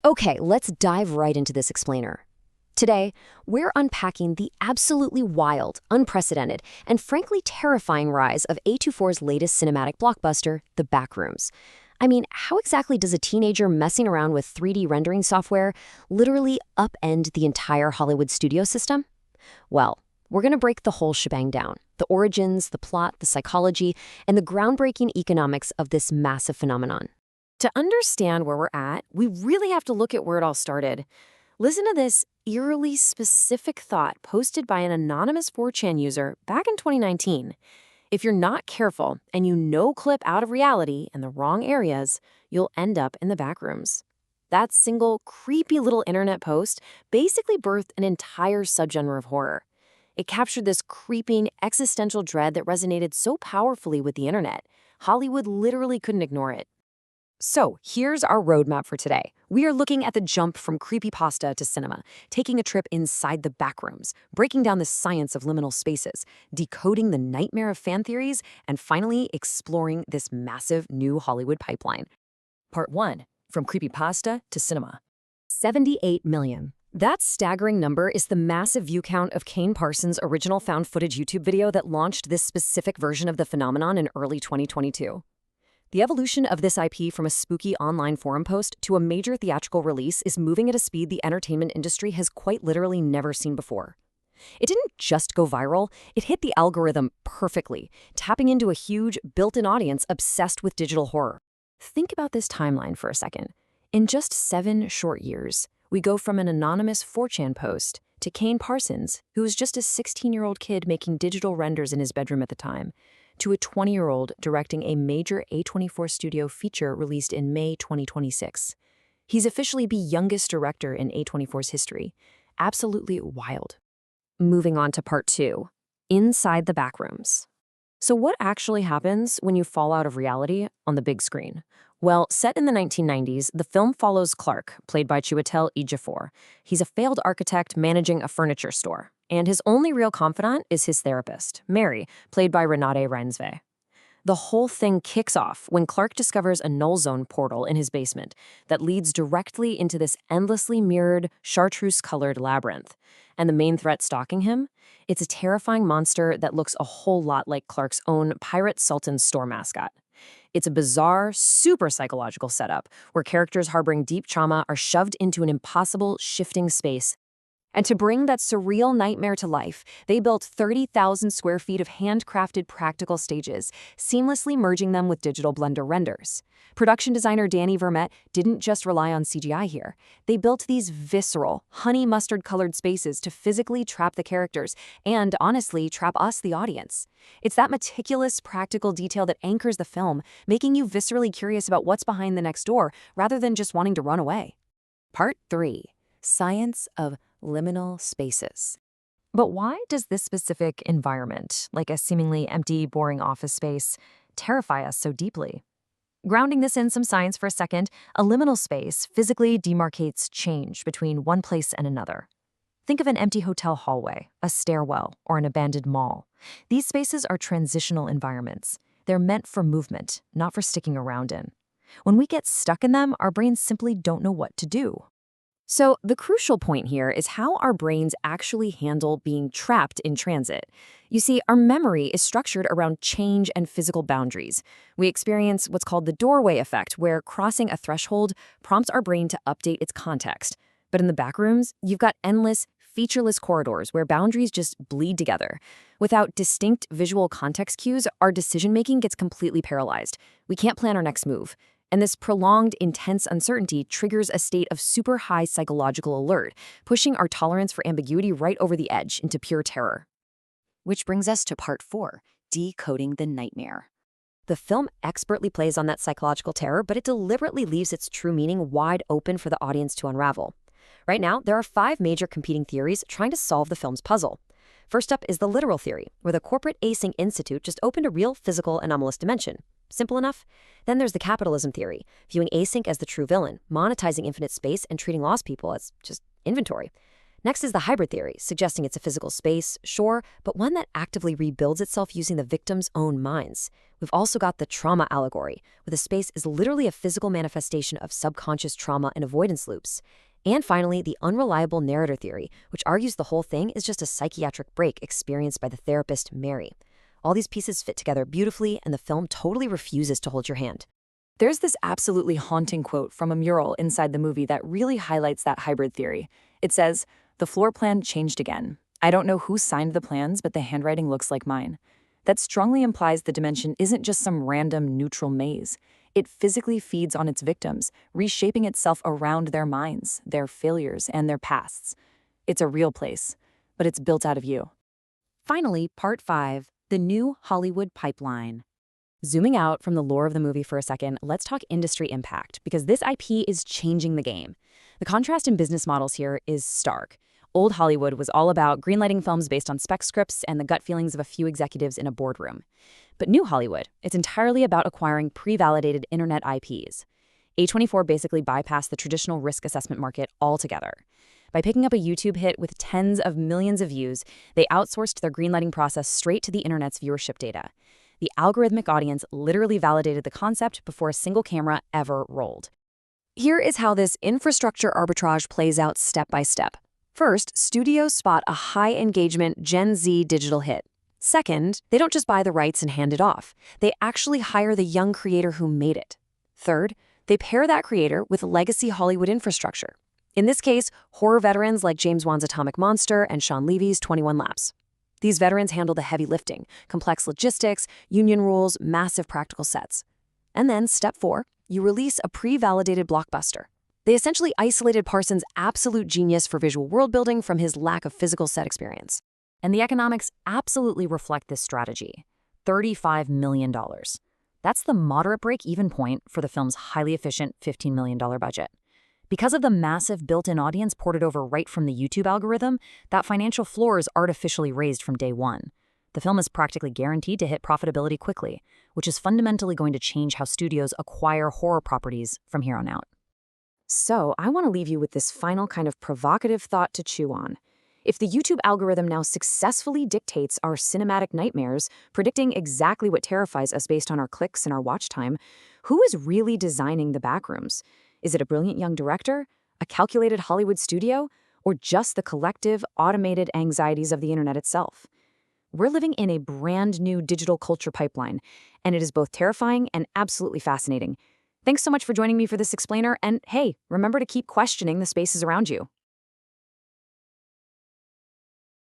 Okay, let's dive right into this explainer. Today, we're unpacking the absolutely wild, unprecedented, and frankly terrifying rise of A24's latest cinematic blockbuster, The Backrooms. I mean, how exactly does a teenager messing around with 3D rendering software literally upend the entire Hollywood studio system? Well, we're going to break the whole shebang down. The origins, the plot, the psychology, and the groundbreaking economics of this massive phenomenon. To understand where we're at, we really have to look at where it all started. Listen to this eerily specific thought posted by an anonymous 4chan user back in 2019. If you're not careful and you no-clip out of reality in the wrong areas, you'll end up in the backrooms. That single creepy little internet post basically birthed an entire subgenre of horror. It captured this creeping existential dread that resonated so powerfully with the internet, Hollywood literally couldn't ignore it. So here's our roadmap for today. We are looking at the jump from creepypasta to cinema, taking a trip inside the backrooms, breaking down the science of liminal spaces, decoding the nightmare of fan theories, and finally exploring this massive new Hollywood pipeline. Part 1. From creepypasta to cinema. 78 million. That staggering number is the massive view count of Kane Parsons' original found footage YouTube video that launched this specific version of the phenomenon in early 2022. The evolution of this IP from a spooky online forum post to a major theatrical release is moving at a speed the entertainment industry has quite literally never seen before. It didn't just go viral, it hit the algorithm perfectly, tapping into a huge, built-in audience obsessed with digital horror. Think about this timeline for a second. In just 7 short years, we go from an anonymous 4chan post to Kane Parsons, who was just a 16-year-old kid making digital renders in his bedroom at the time, to a 20-year-old directing a major A24 studio feature released in May 2026. He's officially the youngest director in A24's history. Absolutely wild. Moving on to part 2, inside the backrooms. So what actually happens when you fall out of reality on the big screen? Well, set in the 1990s, the film follows Clark, played by Chiwetel Ejiofor. He's a failed architect managing a furniture store, and his only real confidant is his therapist, Mary, played by Renate Reinsve. The whole thing kicks off when Clark discovers a null zone portal in his basement that leads directly into this endlessly mirrored, chartreuse-colored labyrinth. And the main threat stalking him? It's a terrifying monster that looks a whole lot like Clark's own Pirate Sultan store mascot. It's a bizarre, super psychological setup where characters harboring deep trauma are shoved into an impossible, shifting space. And to bring that surreal nightmare to life, they built 30,000 square feet of handcrafted practical stages, seamlessly merging them with digital Blender renders. Production designer Danny Vermette didn't just rely on CGI here. They built these visceral, honey mustard-colored spaces to physically trap the characters and, honestly, trap us, the audience. It's that meticulous, practical detail that anchors the film, making you viscerally curious about what's behind the next door rather than just wanting to run away. Part 3. Science of liminal spaces. But why does this specific environment, like a seemingly empty, boring office space, terrify us so deeply? Grounding this in some science for a second, a liminal space physically demarcates change between one place and another. Think of an empty hotel hallway, a stairwell, or an abandoned mall. These spaces are transitional environments. They're meant for movement, not for sticking around in. When we get stuck in them, our brains simply don't know what to do. So the crucial point here is how our brains actually handle being trapped in transit. You see, our memory is structured around change and physical boundaries. We experience what's called the doorway effect, where crossing a threshold prompts our brain to update its context. But in the backrooms, you've got endless, featureless corridors where boundaries just bleed together. Without distinct visual context cues, our decision-making gets completely paralyzed. We can't plan our next move. And this prolonged, intense uncertainty triggers a state of super high psychological alert, pushing our tolerance for ambiguity right over the edge into pure terror. Which brings us to part 4, decoding the nightmare. The film expertly plays on that psychological terror, but it deliberately leaves its true meaning wide open for the audience to unravel. Right now, there are 5 major competing theories trying to solve the film's puzzle. First up is the literal theory, where the corporate Async Institute just opened a real physical anomalous dimension. Simple enough? Then there's the capitalism theory, viewing async as the true villain, monetizing infinite space and treating lost people as just inventory. Next is the hybrid theory, suggesting it's a physical space, sure, but one that actively rebuilds itself using the victim's own minds. We've also got the trauma allegory, where the space is literally a physical manifestation of subconscious trauma and avoidance loops. And finally, the unreliable narrator theory, which argues the whole thing is just a psychiatric break experienced by the therapist Mary. All these pieces fit together beautifully, and the film totally refuses to hold your hand. There's this absolutely haunting quote from a mural inside the movie that really highlights that hybrid theory. It says, "The floor plan changed again. I don't know who signed the plans, but the handwriting looks like mine." That strongly implies the dimension isn't just some random neutral maze. It physically feeds on its victims, reshaping itself around their minds, their failures, and their pasts. It's a real place, but it's built out of you. Finally, Part 5, the new Hollywood pipeline. Zooming out from the lore of the movie for a second, let's talk industry impact, because this IP is changing the game. The contrast in business models here is stark. Old Hollywood was all about greenlighting films based on spec scripts and the gut feelings of a few executives in a boardroom. But New Hollywood, it's entirely about acquiring pre-validated internet IPs. A24 basically bypassed the traditional risk assessment market altogether. By picking up a YouTube hit with tens of millions of views, they outsourced their greenlighting process straight to the internet's viewership data. The algorithmic audience literally validated the concept before a single camera ever rolled. Here is how this infrastructure arbitrage plays out step by step. First, studios spot a high-engagement Gen Z digital hit. Second, they don't just buy the rights and hand it off. They actually hire the young creator who made it. Third, they pair that creator with legacy Hollywood infrastructure. In this case, horror veterans like James Wan's Atomic Monster and Sean Levy's 21 Laps. These veterans handle the heavy lifting, complex logistics, union rules, massive practical sets. And then, step 4, you release a pre-validated blockbuster. They essentially isolated Parsons' absolute genius for visual world building from his lack of physical set experience. And the economics absolutely reflect this strategy. $35 million. That's the moderate break-even point for the film's highly efficient $15 million budget. Because of the massive built-in audience ported over right from the YouTube algorithm, that financial floor is artificially raised from day one. The film is practically guaranteed to hit profitability quickly, which is fundamentally going to change how studios acquire horror properties from here on out. So, I want to leave you with this final kind of provocative thought to chew on. If the YouTube algorithm now successfully dictates our cinematic nightmares, predicting exactly what terrifies us based on our clicks and our watch time, who is really designing the Backrooms? Is it a brilliant young director, a calculated Hollywood studio, or just the collective, automated anxieties of the internet itself? We're living in a brand new digital culture pipeline, and it is both terrifying and absolutely fascinating. Thanks so much for joining me for this explainer, and hey, remember to keep questioning the spaces around you.